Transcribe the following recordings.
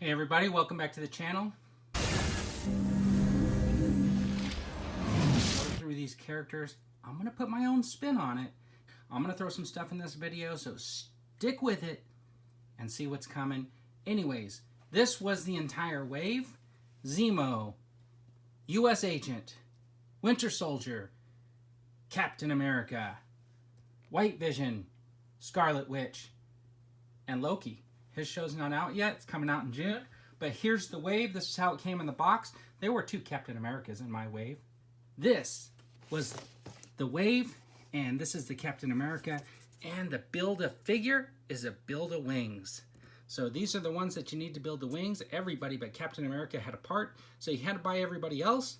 Hey everybody, welcome back to the channel. Go through these characters. I'm going to put my own spin on it. I'm going to throw some stuff in this video, so stick with it and see what's coming. Anyways, this was the entire wave. Zemo, US Agent, Winter Soldier, Captain America, White Vision, Scarlet Witch, and Loki. His show's not out yet. It's coming out in June. But here's the wave. This is how it came in the box. There were 2 Captain Americas in my wave. This was the wave, and this is the Captain America. And the Build-A-Figure is a Build-A-Wings. So these are the ones that you need to build the wings. Everybody but Captain America had a part, so you had to buy everybody else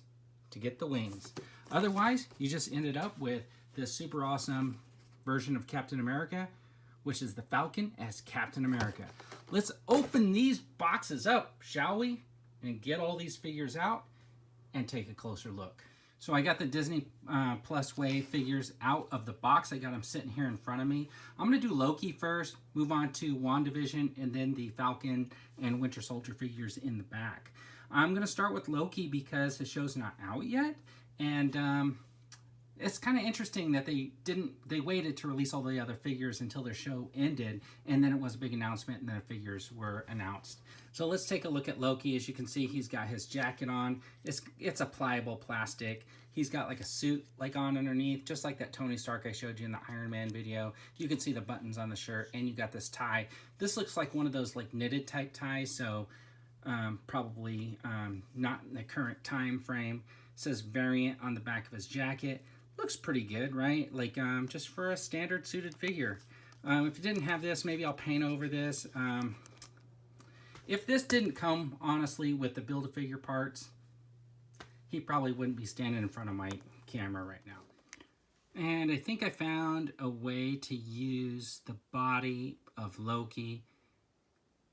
to get the wings. Otherwise, you just ended up with this super awesome version of Captain America, which is the Falcon as Captain America. Let's open these boxes up, shall we? And get all these figures out and take a closer look. So I got the Disney Plus Wave figures out of the box. I got them sitting here in front of me. I'm gonna do Loki first, move on to WandaVision, and then the Falcon and Winter Soldier figures in the back. I'm gonna start with Loki because his show's not out yet. And it's kind of interesting that they waited to release all the other figures until their show ended, and then it was a big announcement and the figures were announced. So let's take a look at Loki. As you can see, he's got his jacket on. It's a pliable plastic. He's got like a suit like on underneath, just like that Tony Stark I showed you in the Iron Man video. You can see the buttons on the shirt, and you got this tie. This looks like one of those like knitted type ties, so probably not in the current time frame. It says variant on the back of his jacket. Looks pretty good, right? Like just for a standard suited figure. If you didn't have this, maybe I'll paint over this. If this didn't come, honestly, with the Build-A-Figure parts, he probably wouldn't be standing in front of my camera right now. And I think I found a way to use the body of Loki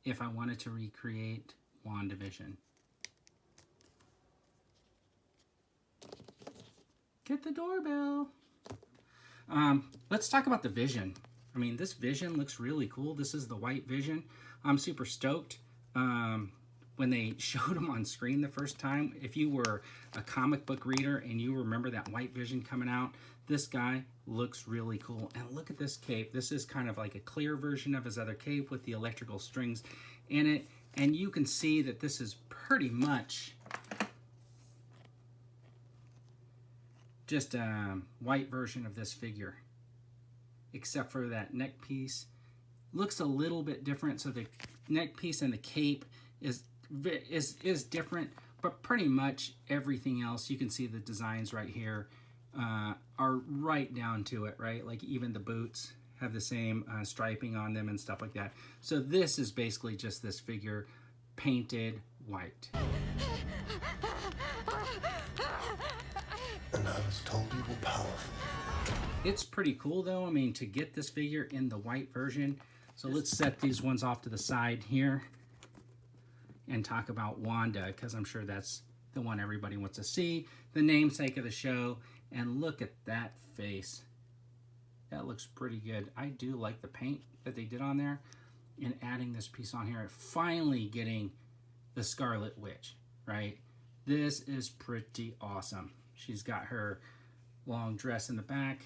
if I wanted to recreate WandaVision. Get the doorbell. Let's talk about the Vision. I mean, this Vision looks really cool. This is the White Vision. I'm super stoked. When they showed him on screen the first time, if you were a comic book reader and you remember that White Vision coming out, this guy looks really cool. And look at this cape. This is kind of like a clear version of his other cape with the electrical strings in it. And you can see that this is pretty much just a white version of this figure, except for that neck piece. Looks a little bit different, so the neck piece and the cape is different, but pretty much everything else, you can see the designs right here are right down to it, right? Like even the boots have the same striping on them and stuff like that. So this is basically just this figure painted white. And I was told you were powerful. It's pretty cool though, I mean, to get this figure in the white version. So let's set these ones off to the side here and talk about Wanda, because I'm sure that's the one everybody wants to see, the namesake of the show. And look at that face. That looks pretty good. I do like the paint that they did on there, and adding this piece on here, finally getting the Scarlet Witch, right? This is pretty awesome. She's got her long dress in the back.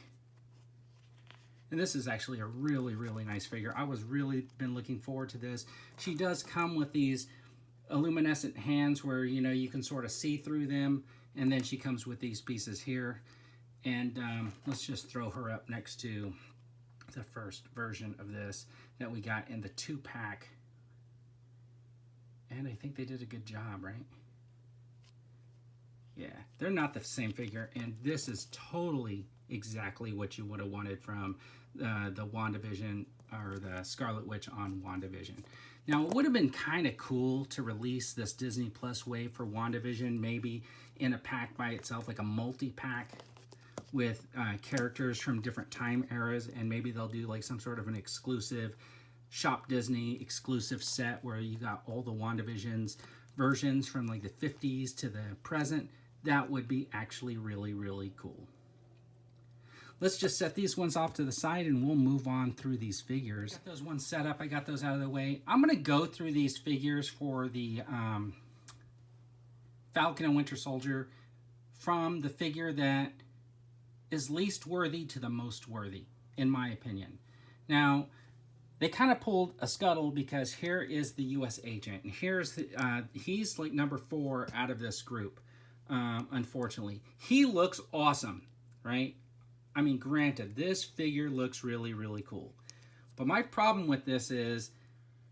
And this is actually a really, really nice figure. I was really been looking forward to this. She does come with these luminescent hands where, you know, you can sort of see through them. And then she comes with these pieces here. And let's just throw her up next to the first version of this that we got in the 2-pack. And I think they did a good job, right? Yeah, they're not the same figure, and this is totally exactly what you would have wanted from the WandaVision or the Scarlet Witch on WandaVision. Now, it would have been kind of cool to release this Disney Plus wave for WandaVision, maybe in a pack by itself, like a multi-pack with characters from different time eras, and maybe they'll do like some sort of an exclusive Shop Disney exclusive set where you got all the WandaVision's versions from like the 50s to the present. That would be actually really, really cool. let's just set these ones off to the side and we'll move on through these figures. Got those ones set up. I got those out of the way. I'm going to go through these figures for the Falcon and Winter Soldier from the figure that is least worthy to the most worthy, in my opinion. Now, they kind of pulled a scuttle because here is the U.S. agent, and here's the, he's like number 4 out of this group. Unfortunately, he looks awesome, right? I mean, granted, this figure looks really, really cool. But my problem with this is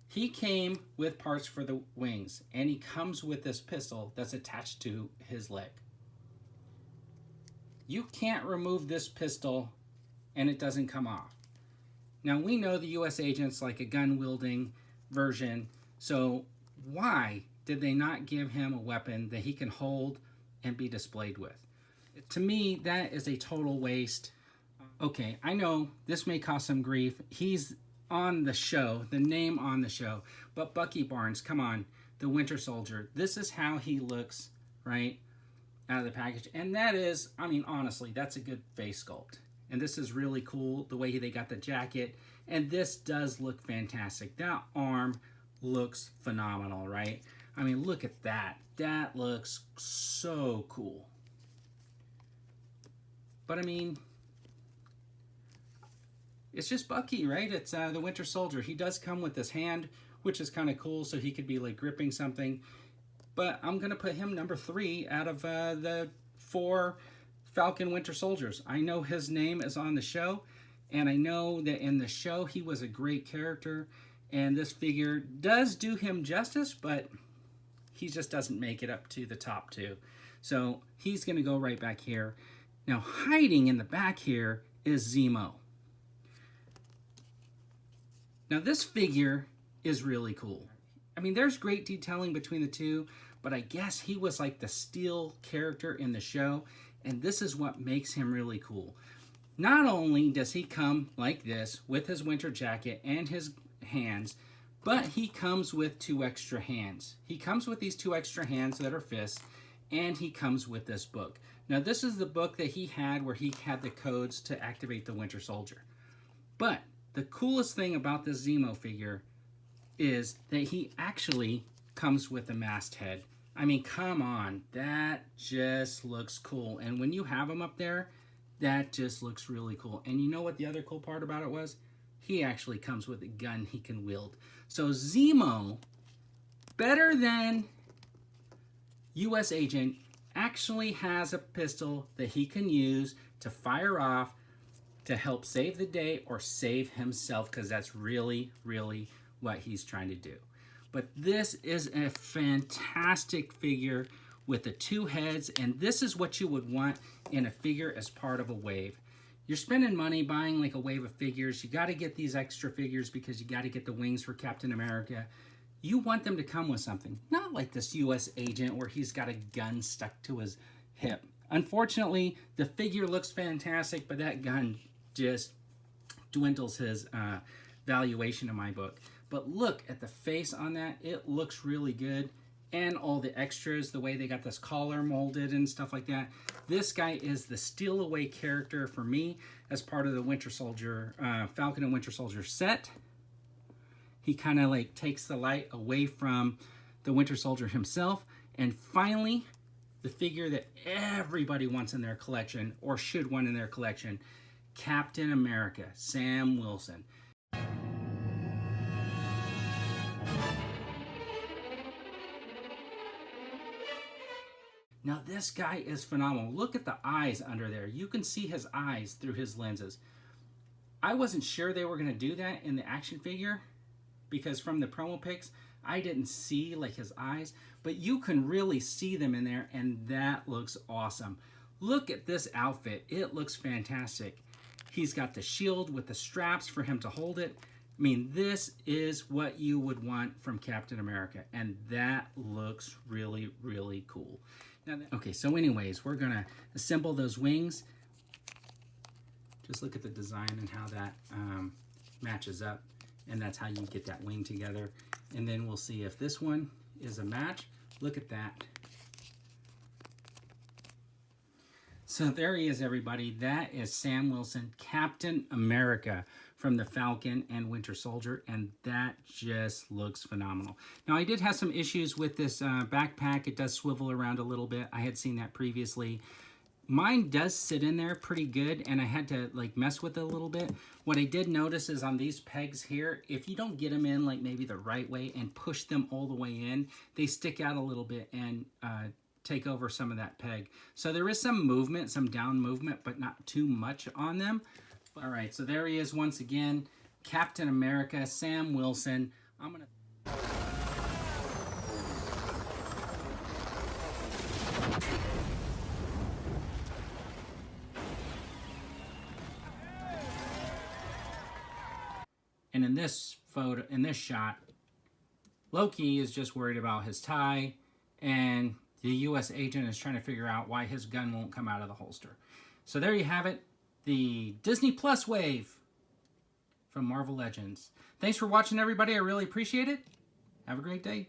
he came with parts for the wings, and he comes with this pistol that's attached to his leg. You can't remove this pistol and it doesn't come off. Now, we know the U.S. agent's like a gun-wielding version, so why did they not give him a weapon that he can hold and be displayed with? To me, that is a total waste. Okay, I know this may cause some grief. He's on the show, the name on the show, but Bucky Barnes, come on, the Winter Soldier. This is how he looks, right, out of the package. And that is, I mean, honestly, that's a good face sculpt. And this is really cool, the way they got the jacket. And this does look fantastic. That arm looks phenomenal, right? I mean, look at that. That looks so cool. But I mean, it's just Bucky, right? It's the Winter Soldier. He does come with this hand, which is kind of cool, so he could be like gripping something. But I'm going to put him number 3 out of the 4 Falcon Winter Soldiers. I know his name is on the show, and I know that in the show he was a great character, and this figure does do him justice, but he just doesn't make it up to the top 2. So he's going to go right back here. Now, hiding in the back here is Zemo. Now, this figure is really cool. I mean, there's great detailing between the two, but I guess he was like the steel character in the show, and this is what makes him really cool. Not only does he come like this with his winter jacket and his hands, but he comes with 2 extra hands. He comes with these 2 extra hands that are fists, and he comes with this book. Now, this is the book that he had where he had the codes to activate the Winter Soldier. But the coolest thing about this Zemo figure is that he actually comes with a masthead. I mean, come on, that just looks cool. And when you have him up there, that just looks really cool. And you know what the other cool part about it was? He actually comes with a gun he can wield. So Zemo, better than U.S. Agent, actually has a pistol that he can use to fire off to help save the day or save himself, because that's really, really what he's trying to do. But this is a fantastic figure with the 2 heads, and this is what you would want in a figure as part of a wave. You're spending money buying like a wave of figures. You got to get these extra figures because you got to get the wings for Captain America. You want them to come with something, not like this U.S. agent where he's got a gun stuck to his hip. Unfortunately, the figure looks fantastic, but that gun just dwindles his valuation in my book. But look at the face on that. It looks really good. And all the extras, the way they got this collar molded and stuff like that. This guy is the steal away character for me as part of the Winter Soldier, Falcon and Winter Soldier set. He kind of like takes the light away from the Winter Soldier himself. And finally, the figure that everybody wants in their collection, or should want in their collection, Captain America, Sam Wilson. Now this guy is phenomenal. Look at the eyes under there. You can see his eyes through his lenses. I wasn't sure they were going to do that in the action figure because from the promo pics, I didn't see like his eyes, but you can really see them in there, and that looks awesome. Look at this outfit. It looks fantastic. He's got the shield with the straps for him to hold it. I mean, this is what you would want from Captain America, and that looks really, really cool. Now, okay, so anyways, we're gonna assemble those wings. Just look at the design and how that matches up, and that's how you get that wing together. And then we'll see if this one is a match. Look at that. So there he is, everybody. That is Sam Wilson, Captain America from the Falcon and Winter Soldier, and that just looks phenomenal. Now, I did have some issues with this backpack. It does swivel around a little bit. I had seen that previously. Mine does sit in there pretty good, and I had to like mess with it a little bit. What I did notice is on these pegs here, if you don't get them in like maybe the right way and push them all the way in, they stick out a little bit and take over some of that peg. So there is some movement, some down movement, but not too much on them. All right, so there he is once again, Captain America, Sam Wilson. I'm gonna... And in this photo, in this shot, Loki is just worried about his tie, and the U.S. agent is trying to figure out why his gun won't come out of the holster. So there you have it, the Disney Plus wave from Marvel Legends. Thanks for watching, everybody. I really appreciate it. Have a great day.